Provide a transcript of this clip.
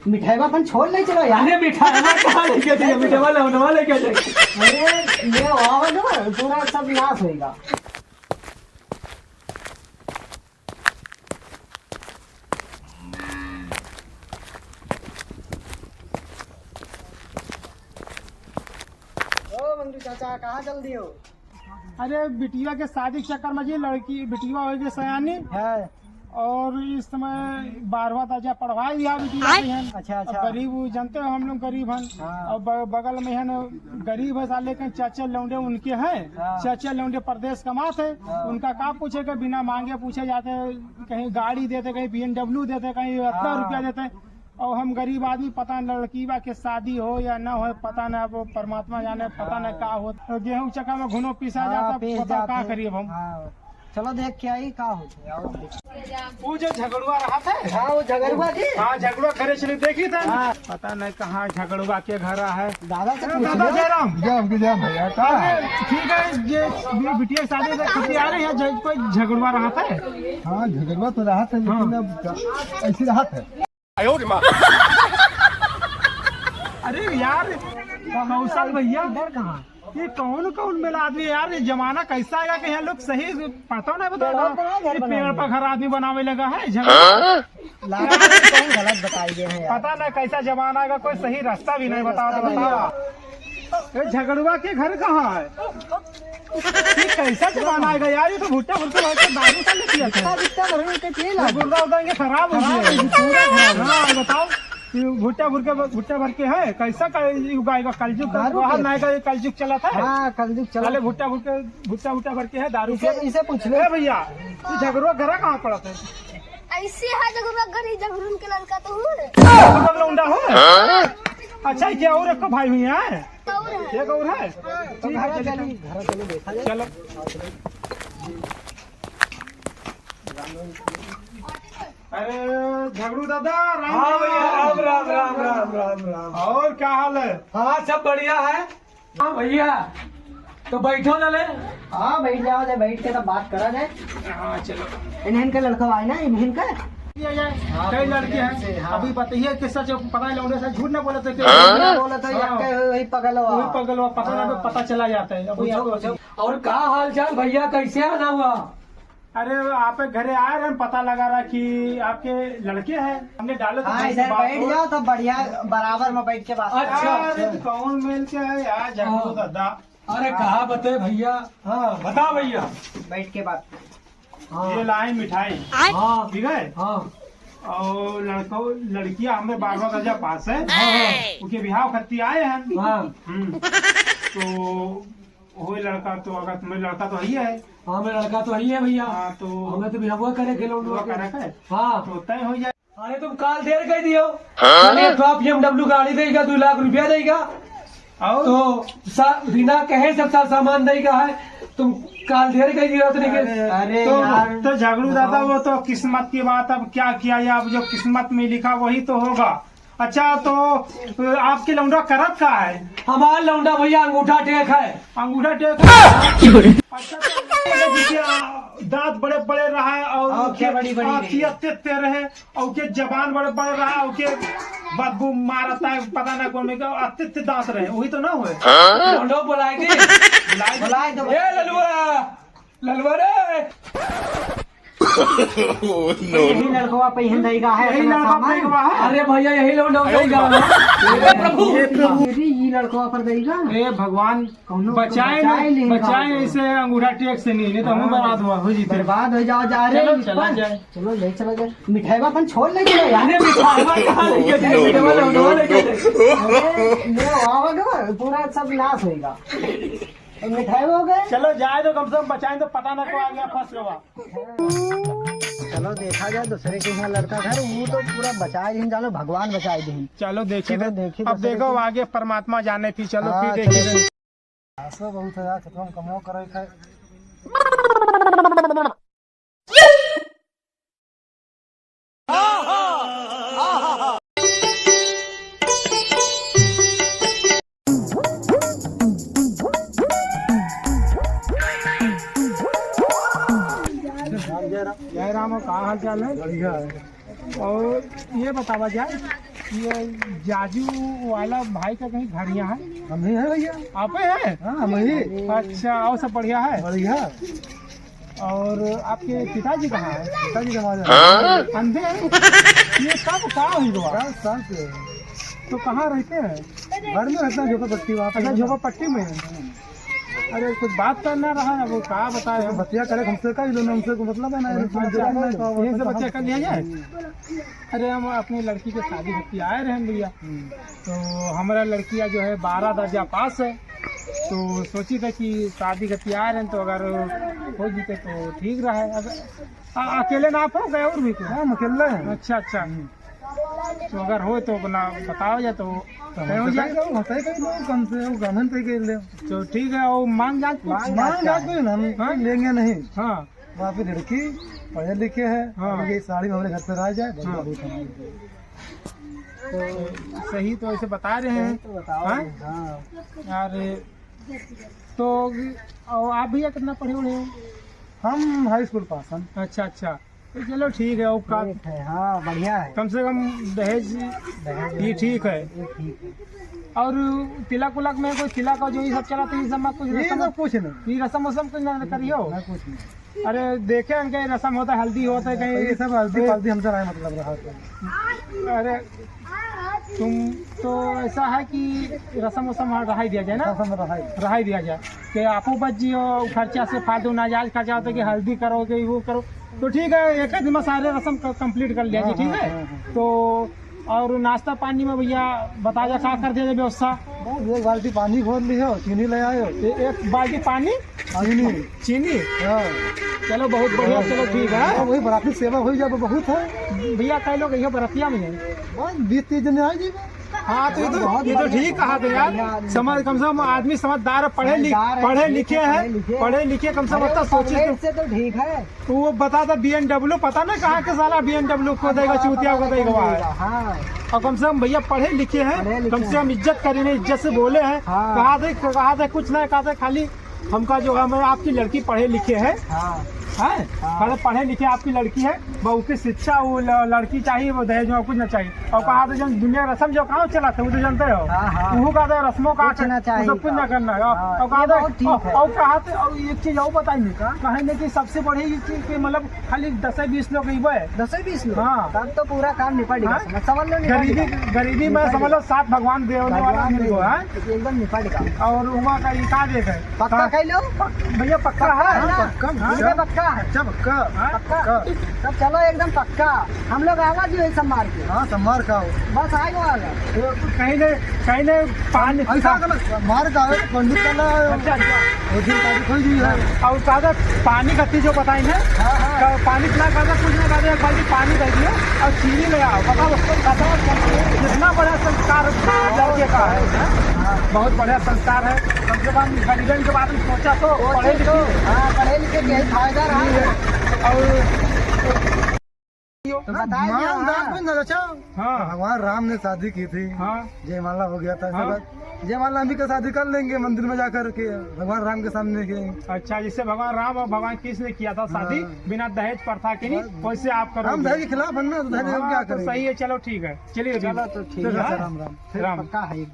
मिठाई अपन छोड़ ले चलो यार। अरे मिठाई कहाँ लेके जाइए, मिठाई लौंडवा लेके जाइए। अरे ये वाह ना पूरा सब नाश होएगा। ओ मंगरू चाचा कहाँ चल दिए हो? अरे बिटिया के शादी के चक्कर में जी लड़की बिटिया हो गई सयानी है। और इस समय 12वां दर्जा पढ़वाई दिया बिटिया के हैं। अच्छा अच्छा। गरीब जानते हो हम लोग गरीब हैं। हाँ। और बगल में है ना गरीब है साले के चाचा लौंडे उनके हैं। हाँ। चाचा लौंडे प्रदेश कमाते हैं। हाँ। उनका का पूछेगा बिना मांगे पूछे जाते, कहीं गाड़ी देते, कहीं BMW देते, कहीं 18 हाँ। रुपया देते। और हम गरीब आदमी पता न लड़की बा के शादी हो या ना हो पता न, वो परमात्मा जाने पता न का हो। तो गेहूं चक्का में घुनो पिसा जाता, पता का करिए हम। हाँ। चलो देख के आई का होते। वो जो झगड़ुआ रहा था। हाँ वो झगड़ुआ जी। हाँ झगड़ुआ घरे चली देखी था। हाँ। पता नहीं कहाँ झगड़ुआ के घर है। दादा से पूछ दादा लो। जयराम जय भैया का ठीक है, ये बिटिया शादी से छुट्टी आ रही है, कोई झगड़ुआ रहा था। हाँ झगड़वा तो रहा था लेकिन अब ऐसी रहा था। अरे यार कौशल भैया इधर कहाँ? ये कौन कौन मेला आदमी है यार, ये जमाना कैसा आएगा कि यहाँ लोग सही पता नहीं बता पेड़ पर घर आदमी बनावे लगा है झगड़ा। कहीं गलत बताई गए हैं यार। पता नहीं कैसा जमाना आएगा, कोई सही रास्ता भी नहीं बताओ तो बताओ। ये झगड़ुआ के घर कहाँ है? ये कैसा जमाना आएगा यार, ये तो भुट्टा भुट्टा दारू सा लेके आता है। गुर्दा उदाएंगे खराब हो गया। हाँ बताओ भुट्टा भर के है कैसा उगाएगा? कलजुग बाहर नहीं कलजुग चला था। हाँ कल चलो। भुट्टा भर के है दारू के। इसे पूछ लो भैया झगड़ुआ घर कहाँ पड़ा था? ऐसे है जगह गरीब जगह के लड़का तो हूँ लौंडा हो। अच्छा क्या और एक भाई हुई है? एक और है। ठीक है चलो देखा जाए। चलो अरे झगड़ू दादा राम। हाँ भैया राम राम राम राम राम राम। और क्या हाल है? हाँ सब बढ़िया है। हाँ भैया तो बैठो ना ले। हाँ बैठ जाओ दे, बैठ के तब बात करा जाए। हाँ चलो इन्हें का लड़का आए ना इन्हें का। कई लड़के हैं। हाँ। अभी बताइए कि सच पता ही लौंडे से झूठ न बोले थे। बोला था यार के वही पकड़ लो। वही पगल पता ना पता चला जाता है। अभी पूछो। और क्या हाल चाल भैया, कैसे आना हुआ? अरे आप घरे आए रहे, पता लगा रहा कि आपके लड़के हैं, हमने डाले हाँ इधर बैठ जाओ तो बढ़िया बराबर में बैठ के बात। अच्छा। अरे कौन मिल के है यार झगड़ू दादा। अरे कहा बते भैया। हाँ बता भैया। बैठ के बात। ये लाए मिठाई हाँ ठीक है। हाँ और लड़कियां हमें 12वां दर्जा पास है। उनके बिहाव खत्ती आए हैं। हाँ तो वो लड़का तो अगर तुम्हें लड़का तो ही है। हाँ मेरा लड़का तो यही है भैया। हाँ तो हमें तो बिना हुआ करे खेलो हुआ करे है हाँ तो तय हो जाए। अरे तुम काल देर कर दियो। अरे तो आप BMW गाड़ी देगा 2 लाख रुपया देगा और तो बिना कहे सब सामान देगा है। तुम काल देर कर दियो अरे यार तो झगड़ू दादा वो तो किस्मत की बात, अब क्या किया या अब जो किस्मत में लिखा वही तो होगा। अच्छा तो आपके लौंडा करत का है? हमारा लौंडा भैया अंगूठा टेक है। अंगूठा टेक। अच्छा तो दांत बड़े बड़े रहा और आँखें बड़ी-बड़ी रही। तेते रहे और के जबान बड़े बड़े रहा और के बदबू मारता है पता ना कौन में अत्यंत दांत रहे, वही तो ना हुए। लौंडो बुलाएगी। बुलाए दो। ए ललुआ ललुआ रे। यही लड़का पहिन देगा है यही अपना लड़का सामान। फेंकवा है। अरे भैया यही लौंडा देगा। ये लड़का पर देगा। हे भगवान बचाए इसे अंगूठा टेक से नहीं तो हम बर्बाद हुआ जी। बर्बाद हो जाओ जा रहे। चलो चला जाए। चलो ले चला जाए। मिठाई अपन छोड़ ले चलो यार। अरे मिठाई कहाँ लेके जाए? मिठाई लौंडा लेके जाए। पूरा सब नाश होएगा। मिठाई हो गए। चलो जाए तो कम से कम बचाए तो पता ना को आ गया फंस गवा। चलो देखा जाए दूसरे के यहाँ लड़का घर वो तो पूरा बचाए दिन जानो भगवान बचाए दिन। चलो देखिए चलो देखिए अब देखो आगे परमात्मा जाने फिर चलो हाँ, फिर देखिए। बहुत हजार खत्म कमाओ करे। जय राम। कहाँ हाल चाल है? बढ़िया है। और ये बतावा जाए ये जाजू वाला भाई का कहीं घर यहाँ है? हम ही है भैया। आप ही है? हाँ हम ही। अच्छा, और सब बढ़िया है? बढ़िया। और आपके पिताजी कहाँ है? पिताजी कमा अंधे हैं? ये कब कहाँ हुआ? साल से तो कहाँ रहते हैं? घर में रहता है झोपड़पट्टी वहाँ अच्छा, पे। झोपड़पट्टी में। अरे कुछ बात करना रहा है, वो कहाँ बताए? बतिया करे हमसे का हमसे को मतलब है ना। यहीं से बच्चा कर लिया जाए। अरे हम अपनी लड़की के शादी करके आए रहे हैं भैया, तो हमारा लड़कियाँ जो है 12 दर्जा पास है, तो सोची था कि शादी करके आ रहे हैं, तो अगर हो जीते तो ठीक रहा है। अगर अकेले ना आप हो गए और भी कुछ? हाँ हम अकेला है। अच्छा अच्छा, तो अगर हो तो अपना बताओ जाए तो तय हो जाए। कम से गमन पे के ले तो ठीक है। और मांग जांच हम लेंगे नहीं। हाँ वहाँ पे लड़की पढ़े लिखे है। हाँ। ये साड़ी में हमारे घर पे रह जाए। हाँ। तो सही, तो ऐसे बता रहे हैं। तो बताओ। हाँ? हाँ। यार तो और आप भैया कितना पढ़े हुए हो? हम हाई स्कूल पास हैं। अच्छा अच्छा, तो चलो ठीक है। और का ठीक है, हाँ बढ़िया है। कम से कम दहेज ये ठीक है। ये ठीक है। और तिलक उलक में कोई तिलक का जो ये सब चला, तो ये सब में कुछ ये रस्म, सब कुछ नहीं। ये रस्म वस्म कुछ ना करियो? ना कुछ नहीं। अरे देखे हैं कहीं रस्म होता है, हल्दी होता है ये कहीं। सब हल्दी पाल्दी हमसे रहा मतलब रहा। अरे तुम तो ऐसा है कि रस्म वस्म रहा ही दिया जाए ना, रहा ही दिया जाए कि आपो बच जियो खर्चा से, फालतू नाजायज खर्चा होता है कि हल्दी करो कि वो करो। तो ठीक है, एक दिन में सारे रस्म कंप्लीट कर लिया जी। ठीक है, तो और नाश्ता पानी में भैया बता जा क्या कर दिया व्यवस्था? बस एक बाल्टी पानी खोल ली हो, चीनी ले आयो। एक बाल्टी पानी, चीनी। चीनी। हाँ। चलो बहुत बढ़िया, चलो ठीक है। वही बराती सेवा हो जाए बहुत है। भैया कई लोग ये बरतिया में है। बस 20-30 दिन आ जाएगा। हाँ, तो ये तो ठीक कहा था यार। समझ, कम से कम आदमी समझदार है, पढ़े लिखे हैं, पढ़े लिखे कम से कम इतना सोचे चॉकलेट से तो ठीक है। तो वो बता था BMW, पता ना कहाँ के साला BMW को देगा, चूतिया को देगा है। हाँ। और कम से कम भैया पढ़े लिखे हैं, कम से कम इज्जत करेंगे, इज्जत से बोले हैं। हाँ। कहा थे कुछ नहीं, कहा था खाली हमका जो है आपकी लड़की पढ़े लिखे है। हाँ। है हाँ। पढ़े लिखे आपकी लड़की है, वो की शिक्षा, वो लड़की चाहिए, वो दहेज में कुछ ना चाहिए। और कहा था जब दुनिया रस्म जो कहाँ चला था वो तो जानते हो। वो कहा था रस्मों का कुछ ना चाहिए, सब कुछ ना करना है। और कहा था और एक चीज और बताइए, कहेंगे कि सबसे बड़ी चीज की मतलब खाली 10-20 लोग है। 10-20 लोग? हाँ। तब तो पूरा काम निपट गया। हाँ? समझ लो गरीबी में समझ लो 7 भगवान देने वाला मिल गया है, एकदम निपट गया। और वहाँ का ये का देख है पक्का कह लो भैया, पक्का है ना? पक्का है। अच्छा पक्का। पक्का। तब चलो एकदम पक्का। हम लोग आवाज जो है सब मार के। हाँ सब मार का बस आएगा वाला। कहीं ने पानी मार का पंडित का अच्छा अच्छा। दिन तारीख हो गई है। और कागज पानी का चीज जो बताई ना, पानी पिला कागज कुछ नहीं कागज, एक बाल्टी पानी दे दिए और चीनी ले आओ। बताओ कितना बड़ा संस्कार लड़के का है। बहुत बढ़िया संस्कार है। कम से कम गरीबन के बारे में सोचा तो पढ़े लिखे। हाँ, पढ़े लिखे के यही फायदा रहा है। और तो बताइए। अच्छा हाँ भगवान राम ने शादी की थी। हाँ जयमाला हो गया था। हाँ। जयमाला हम भी का शादी कर लेंगे मंदिर में जाकर के, भगवान राम के सामने के। अच्छा, जिससे भगवान राम और भगवान कृष्ण ने किया था शादी बिना दहेज प्रथा के, नहीं वैसे आप करो। हम दहेज के खिलाफ है ना, तो दहेज हम क्या हाँ, तो करेंगे। सही है, चलो ठीक है, चलिए चलो तो ठीक है। राम राम। राम। पक्का है।